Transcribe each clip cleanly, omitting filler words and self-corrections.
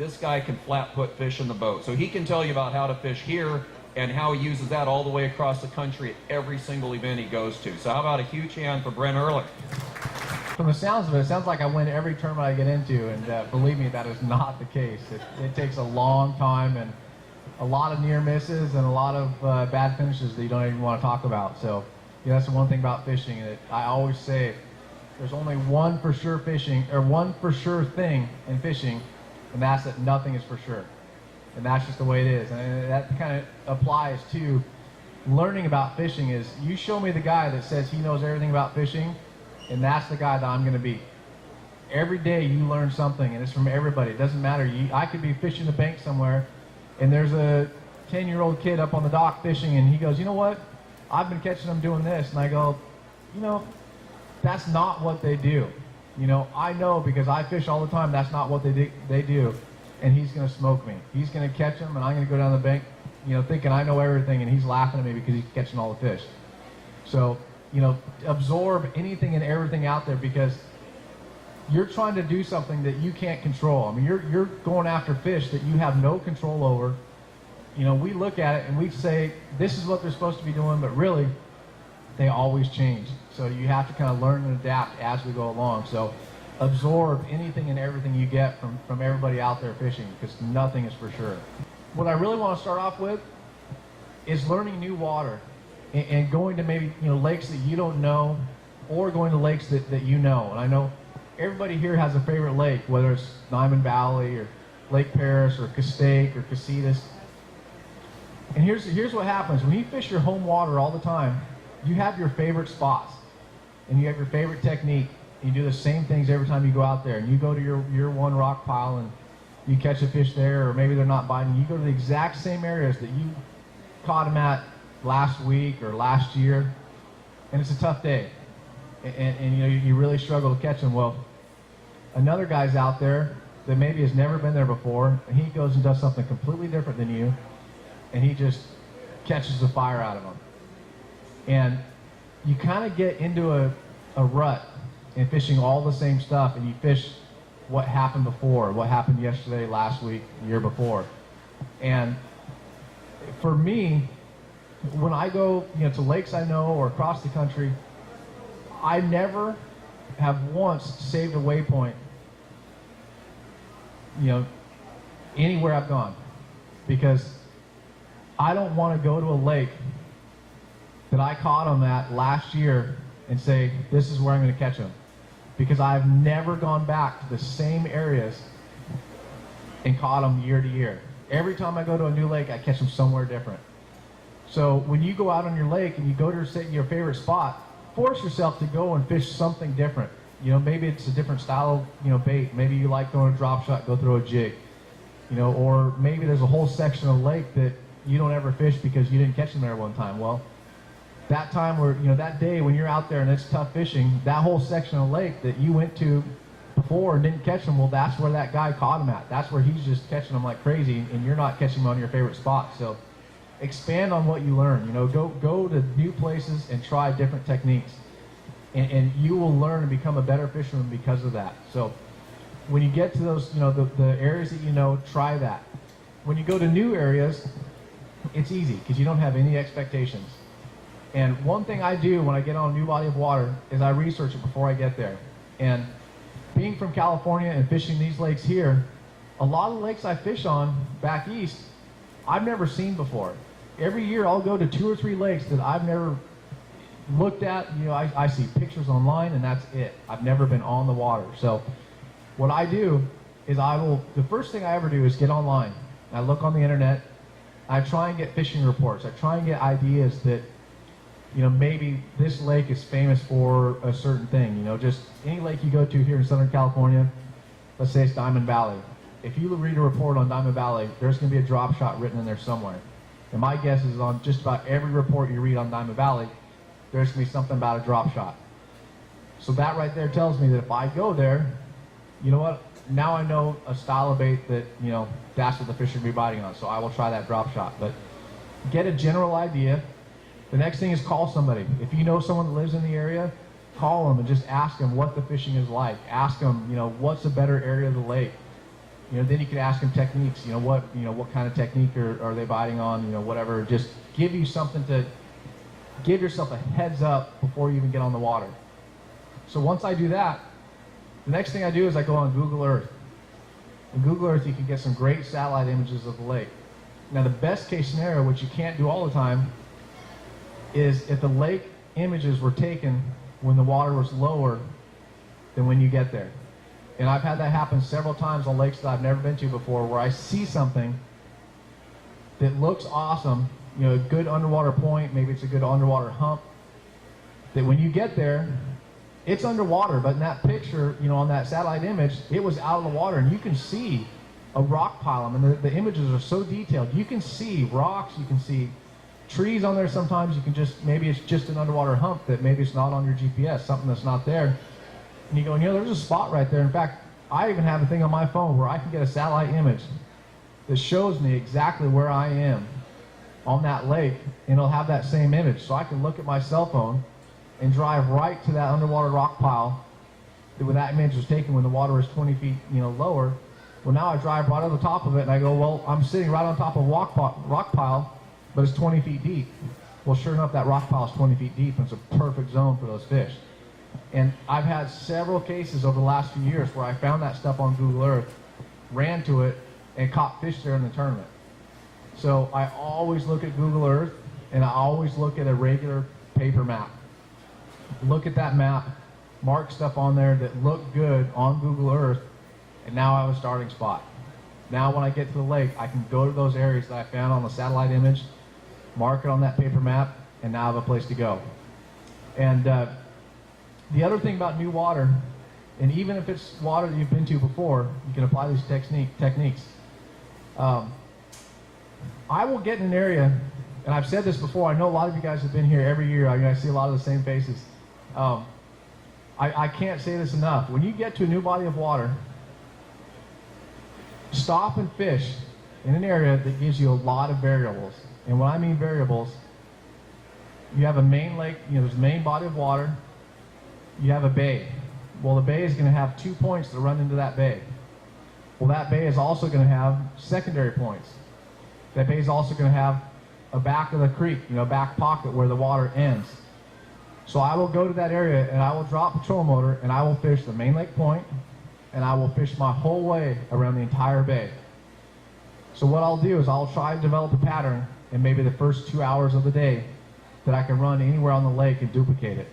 this guy can flat put fish in the boat. So he can tell you about how to fish here and how he uses that all the way across the country at every single event he goes to. So how about a huge hand for Brent Ehrler? From the sounds of it, it sounds like I win every tournament I get into, and believe me, that is not the case. It takes a long time and a lot of near misses and a lot of bad finishes that you don't even want to talk about. So, yeah, that's the one thing about fishing. That I always say, there's only one for sure thing in fishing, and that's that nothing is for sure. And that's just the way it is. And that kind of applies to learning about fishing. Is you show me the guy that says he knows everything about fishing, and that's the guy that I'm going to be. Every day you learn something, and it's from everybody. It doesn't matter. I could be fishing the bank somewhere, and there's a 10-year-old kid up on the dock fishing, and he goes, you know what? I've been catching them doing this. And I go, you know, that's not what they do. You know, I know because I fish all the time, that's not what they do. And he's going to smoke me. He's going to catch them, and I'm going to go down the bank, you know, thinking I know everything, and he's laughing at me because he's catching all the fish. So, you know, absorb anything and everything out there, because you're trying to do something that you can't control. I mean, you're going after fish that you have no control over. You know, we look at it and we say, this is what they're supposed to be doing, but really, they always change. So you have to kind of learn and adapt as we go along. So absorb anything and everything you get from everybody out there fishing, because nothing is for sure. What I really want to start off with is learning new water and going to maybe, you know, lakes that you don't know, or going to lakes that you know. And I know everybody here has a favorite lake, whether it's Diamond Valley or Lake Paris or Castaic or Casitas. And here's what happens. When you fish your home water all the time, you have your favorite spots and you have your favorite technique. You do the same things every time you go out there, and you go to your one rock pile and you catch a fish there, or maybe they're not biting. You go to the exact same areas that you caught them at last week or last year, and it's a tough day. And you know, you really struggle to catch them. Well, another guy's out there that maybe has never been there before, and he goes and does something completely different than you, and he just catches the fire out of them. And you kind of get into a rut in fishing all the same stuff, and you fish what happened before, what happened yesterday, last week, the year before. And for me, when I go, you know, to lakes I know or across the country, I never have once saved a waypoint, you know, anywhere I've gone, because I don't want to go to a lake that I caught them at last year and say, this is where I'm going to catch them. Because I've never gone back to the same areas and caught them year to year. Every time I go to a new lake, I catch them somewhere different. So when you go out on your lake and you go to your favorite spot, force yourself to go and fish something different. You know, maybe it's a different style of, you know, bait. Maybe you like throwing a drop shot, go throw a jig. You know, or maybe there's a whole section of lake that you don't ever fish because you didn't catch them there one time. Well, that time where, you know, that day when you're out there and it's tough fishing, that whole section of lake that you went to before and didn't catch them, well, that's where that guy caught them at. That's where he's just catching them like crazy, and you're not catching them on your favorite spot. So expand on what you learn. You know, go to new places and try different techniques, and you will learn and become a better fisherman because of that. So when you get to those, you know, the areas that you know, try that. When you go to new areas, it's easy because you don't have any expectations. And one thing I do when I get on a new body of water is I research it before I get there. And being from California and fishing these lakes here, a lot of the lakes I fish on back east, I've never seen before. Every year I'll go to 2 or 3 lakes that I've never looked at. You know, I see pictures online and that's it. I've never been on the water. So what I do is the first thing I ever do is get online. I look on the internet. I try and get fishing reports. I try and get ideas that, you know, maybe this lake is famous for a certain thing. You know, just any lake you go to here in Southern California, let's say it's Diamond Valley. If you read a report on Diamond Valley, there's going to be a drop shot written in there somewhere. And my guess is on just about every report you read on Diamond Valley, there's going to be something about a drop shot. So that right there tells me that if I go there, you know what, now I know a style of bait that, you know, that's what the fish should be biting on. So I will try that drop shot. But get a general idea. The next thing is call somebody. If you know someone that lives in the area, call them and just ask them what the fishing is like. Ask them, you know, what's a better area of the lake. then you can ask them techniques. What kind of technique are they biting on? Whatever. Just give you something to give yourself a heads up before you even get on the water. So once I do that, the next thing I do is I go on Google Earth. In Google Earth, you can get some great satellite images of the lake. Now, the best case scenario, which you can't do all the time, is if the lake images were taken when the water was lower than when you get there. And I've had that happen several times on lakes that I've never been to before, where I see something that looks awesome, a good underwater point, maybe it's a good underwater hump, that when you get there, it's underwater, but in that picture, on that satellite image, it was out of the water, and you can see a rock pile. I mean, the images are so detailed. You can see rocks, you can see trees on there. Sometimes you can maybe it's just an underwater hump that maybe it's not on your GPS, something that's not there. And you go, there's a spot right there. In fact, I even have a thing on my phone where I can get a satellite image that shows me exactly where I am on that lake, and it'll have that same image. So I can look at my cell phone and drive right to that underwater rock pile where that image was taken when the water was 20 feet lower. Well, now I drive right on the top of it, and I go, well, I'm sitting right on top of a rock pile, but it's 20 feet deep. Well, sure enough, that rock pile is 20 feet deep, and it's a perfect zone for those fish. And I've had several cases over the last few years where I found that stuff on Google Earth, ran to it, and caught fish there in the tournament. So I always look at Google Earth, and I always look at a regular paper map. Look at that map, mark stuff on there that look good on Google Earth, and now I have a starting spot. Now when I get to the lake, I can go to those areas that I found on the satellite image, mark it on that paper map, and now I have a place to go. And the other thing about new water, and even if it's water that you've been to before, you can apply these techniques. I will get in an area, and I've said this before, I know a lot of you guys have been here every year, I see a lot of the same faces. I can't say this enough. When you get to a new body of water, stop and fish in an area that gives you a lot of variables. And when I mean variables, you have a main lake, there's a main body of water, you have a bay. Well, the bay is going to have 2 points that run into that bay. Well, that bay is also going to have secondary points. That bay is also going to have a back of the creek, a back pocket where the water ends. So I will go to that area and I will drop patrol motor and I will fish the main lake point, and I will fish my whole way around the entire bay. So what I'll do is I'll try to develop a pattern in maybe the first 2 hours of the day that I can run anywhere on the lake and duplicate it.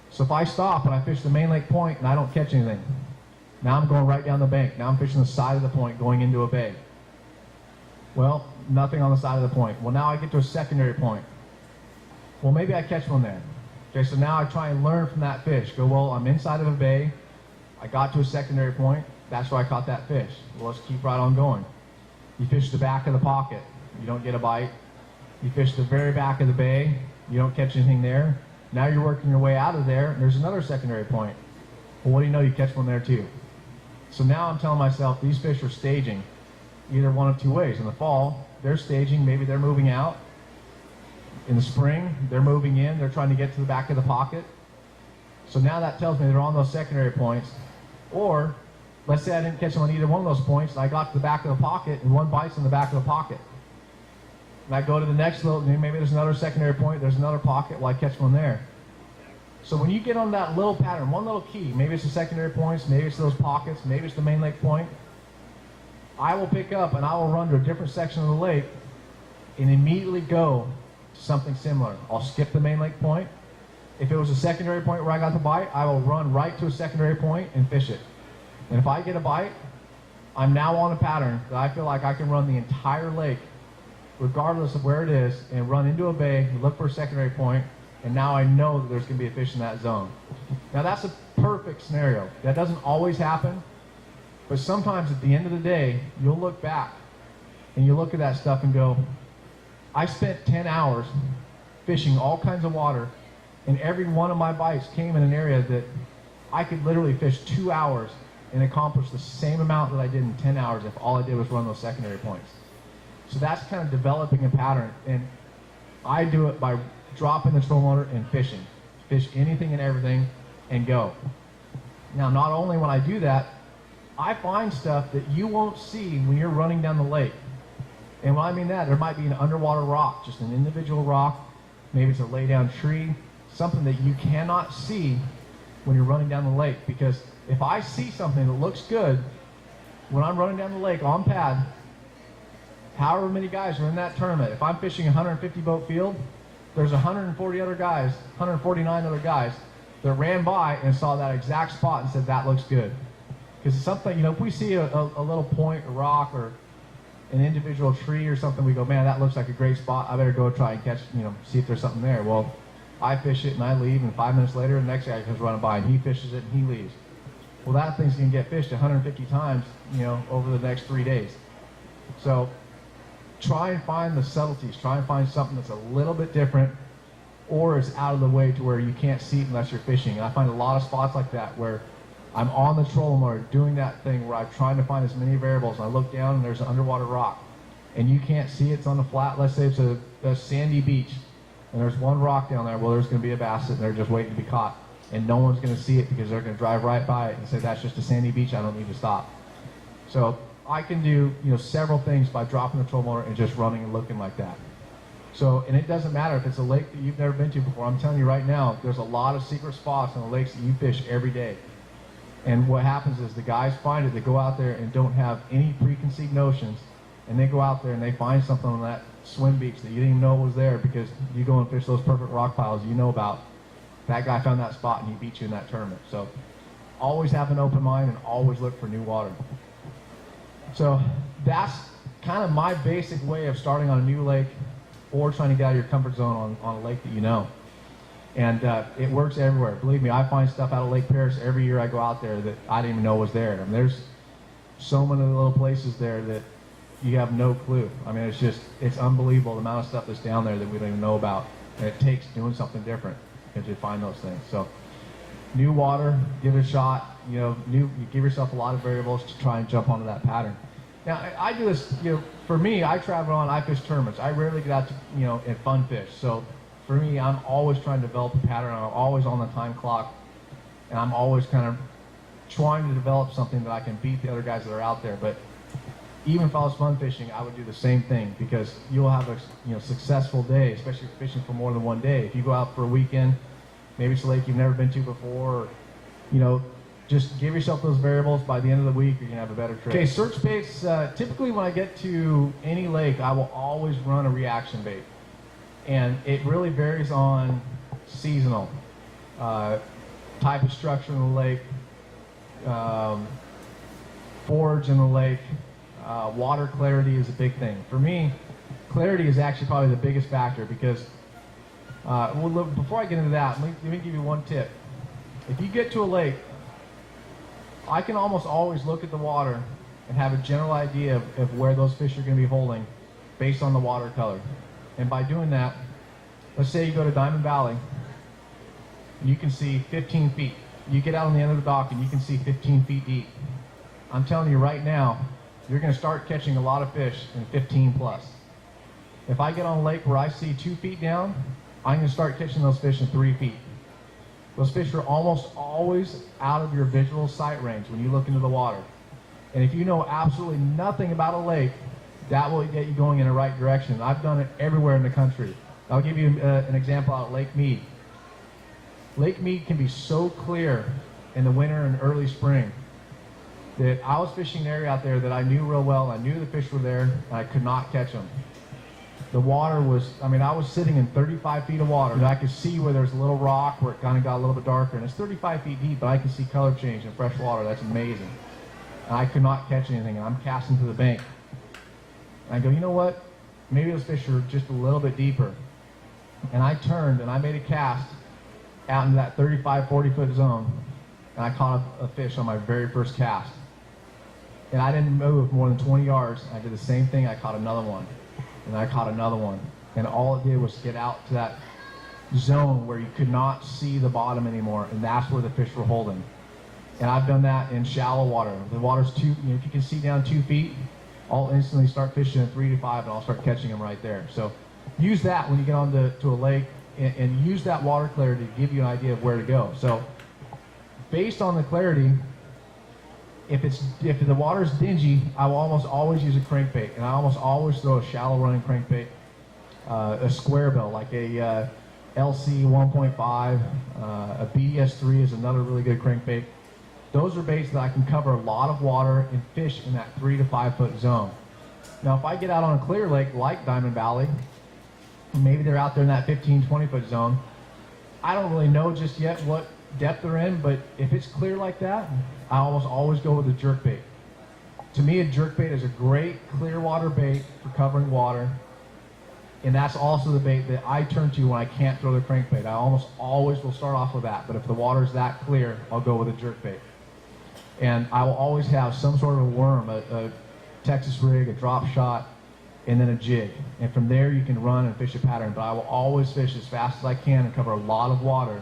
So if I stop and I fish the main lake point and I don't catch anything, now I'm going right down the bank. Now I'm fishing the side of the point going into a bay. Well, nothing on the side of the point. Well, now I get to a secondary point. Well, maybe I catch one there. Okay, so now I try and learn from that fish. Go, well, I'm inside of a bay. I got to a secondary point. That's where I caught that fish. Well, let's keep right on going. You fish the back of the pocket. You don't get a bite. You fish the very back of the bay. You don't catch anything there. Now you're working your way out of there, and there's another secondary point. Well, what do you know? You catch one there too. So now I'm telling myself these fish are staging either one of two ways. In the fall, they're staging. Maybe they're moving out. In the spring, they're moving in. They're trying to get to the back of the pocket. So now that tells me they're on those secondary points. Or, let's say I didn't catch them on either one of those points, and I got to the back of the pocket, and one bites in the back of the pocket. And I go to the next little, maybe there's another secondary point, there's another pocket, well, I catch one there. So when you get on that little pattern, one little key, maybe it's the secondary points, maybe it's those pockets, maybe it's the main lake point, I will pick up and I will run to a different section of the lake and immediately go to something similar. I'll skip the main lake point. If it was a secondary point where I got the bite, I will run right to a secondary point and fish it. And if I get a bite, I'm now on a pattern that I feel like I can run the entire lake regardless of where it is, and run into a bay, look for a secondary point, and now I know that there's going to be a fish in that zone. Now that's a perfect scenario. That doesn't always happen, but sometimes at the end of the day, you'll look back and you look at that stuff and go, I spent 10 hours fishing all kinds of water, and every one of my bites came in an area that I could literally fish 2 hours and accomplish the same amount that I did in 10 hours if all I did was run those secondary points. So that's kind of developing a pattern, and I do it by dropping the troll motor and fishing. Fish anything and everything and go. Now, not only when I do that, I find stuff that you won't see when you're running down the lake. And when I mean that, there might be an underwater rock, just an individual rock, maybe it's a lay down tree, something that you cannot see when you're running down the lake. Because if I see something that looks good when I'm running down the lake on pad, however many guys are in that tournament, if I'm fishing a 150 boat field, there's 140 other guys, 149 other guys that ran by and saw that exact spot and said, that looks good. Because it's something, you know, if we see a little point, a rock, or an individual tree or something, we go, man, that looks like a great spot. I better go try and catch, you know, see if there's something there. Well, I fish it and I leave, and 5 minutes later, the next guy comes running by and he fishes it and he leaves. Well, that thing's going to get fished 150 times, you know, over the next 3 days. So try and find the subtleties. Try and find something that's a little bit different or is out of the way to where you can't see it unless you're fishing. And I find a lot of spots like that where I'm on the trolling motor doing that thing where I'm trying to find as many variables, and I look down and there's an underwater rock and you can't see it's on the flat. Let's say it's a sandy beach and there's one rock down there. Well, there's going to be a bass sitting there just waiting to be caught, and no one's going to see it because they're going to drive right by it and say, that's just a sandy beach, I don't need to stop. So I can do, you know, several things by dropping the trolling motor and just running and looking like that. So, and it doesn't matter if it's a lake that you've never been to before. I'm telling you right now, there's a lot of secret spots on the lakes that you fish every day. And what happens is the guys find it, they go out there and don't have any preconceived notions, and they go out there and they find something on that swim beach that you didn't even know was there because you go and fish those perfect rock piles you know about. That guy found that spot and he beat you in that tournament. So always have an open mind and always look for new water. So that's kind of my basic way of starting on a new lake or trying to get out of your comfort zone on a lake that you know. And it works everywhere. Believe me, I find stuff out of Lake Paris every year I go out there that I didn't even know was there. I mean, there's so many little places there that you have no clue. I mean, it's unbelievable the amount of stuff that's down there that we don't even know about. And it takes doing something different to find those things. So new water, give it a shot. You know, you give yourself a lot of variables to try and jump onto that pattern. Now, I do this, you know, for me, I travel on, I fish tournaments. I rarely get out to, you know, and fun fish. So for me, I'm always trying to develop a pattern. I'm always on the time clock, and I'm always kind of trying to develop something that I can beat the other guys that are out there. But even if I was fun fishing, I would do the same thing, because you'll have a, you know, successful day, especially if you're fishing for more than one day. If you go out for a weekend, maybe it's a lake you've never been to before, or, you know, just give yourself those variables. By the end of the week, you're going to have a better trip. Okay, search baits. Typically when I get to any lake, I will always run a reaction bait. And it really varies on seasonal, type of structure in the lake, forage in the lake, water clarity is a big thing. For me, clarity is actually probably the biggest factor, because, well, look, before I get into that, let me give you one tip. If you get to a lake, I can almost always look at the water and have a general idea of where those fish are going to be holding based on the water color. And by doing that, let's say you go to Diamond Valley, and you can see 15 feet. You get out on the end of the dock and you can see 15 feet deep. I'm telling you right now, you're going to start catching a lot of fish in 15 plus. If I get on a lake where I see 2 feet down, I'm going to start catching those fish in 3 feet. Those fish are almost always out of your visual sight range when you look into the water. And if you know absolutely nothing about a lake, that will get you going in the right direction. I've done it everywhere in the country. I'll give you an example out at Lake Mead. Lake Mead can be so clear in the winter and early spring that I was fishing an area out there that I knew real well. I knew the fish were there, and I could not catch them. The water was, I mean, I was sitting in 35 feet of water, and I could see where there's a little rock where it kind of got a little bit darker, and it's 35 feet deep, but I can see color change in fresh water. That's amazing. And I could not catch anything, and I'm casting to the bank. And I go, you know what? Maybe those fish are just a little bit deeper. And I turned, and I made a cast out into that 35, 40-foot zone, and I caught a fish on my very first cast. And I didn't move more than 20 yards. I did the same thing. I caught another one. And I caught another one. And all it did was get out to that zone where you could not see the bottom anymore, and that's where the fish were holding. And I've done that in shallow water. The water's if you can see down 2 feet, I'll instantly start fishing at 3 to 5, and I'll start catching them right there. So use that when you get on to a lake, and use that water clarity to give you an idea of where to go. So based on the clarity, if the water's dingy, I will almost always use a crankbait, and I almost always throw a shallow running crankbait, a square bill like a LC 1.5, a BDS3 is another really good crankbait. Those are baits that I can cover a lot of water and fish in that 3 to 5 foot zone. Now, if I get out on a clear lake like Diamond Valley, maybe they're out there in that 15, 20 foot zone. I don't really know just yet what depth they're in, but if it's clear like that, I almost always go with a jerkbait. To me, a jerkbait is a great clear water bait for covering water, and that's also the bait that I turn to when I can't throw the crankbait. I almost always will start off with that, but if the water's that clear, I'll go with a jerkbait. And I will always have some sort of a worm, a Texas rig, a drop shot, and then a jig. And from there you can run and fish a pattern, but I will always fish as fast as I can and cover a lot of water.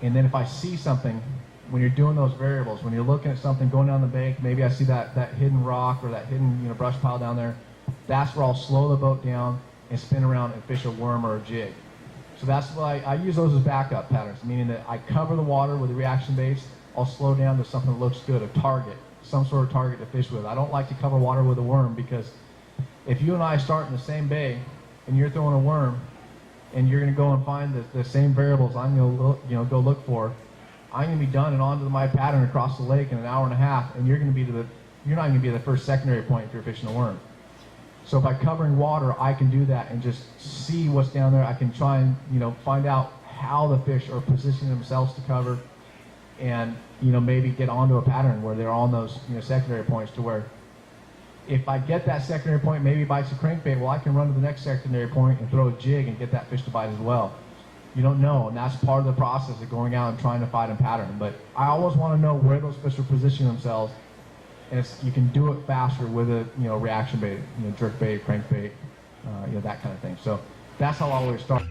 And then if I see something, when you're doing those variables, when you're looking at something going down the bank, maybe I see that hidden rock or that hidden brush pile down there, that's where I'll slow the boat down and spin around and fish a worm or a jig. So that's why I use those as backup patterns, meaning that I cover the water with the reaction baits. I'll slow down to something that looks good, a target, some sort of target to fish with. I don't like to cover water with a worm, because if you and I start in the same bay and you're throwing a worm and you're going to go and find the same variables I'm going to go look for, I'm going to be done and onto my pattern across the lake in an hour and a half, and you're not going to be the first secondary point if you're fishing a worm. So by covering water, I can do that and just see what's down there. I can try and find out how the fish are positioning themselves to cover, and maybe get onto a pattern where they're on those secondary points, to where if I get that secondary point, maybe bites a crankbait, well, I can run to the next secondary point and throw a jig and get that fish to bite as well. You don't know, and that's part of the process of going out and trying to find a pattern. But I always want to know where those fish are positioning themselves, and you can do it faster with a reaction bait, jerk bait, crankbait, that kind of thing. So that's how I always start.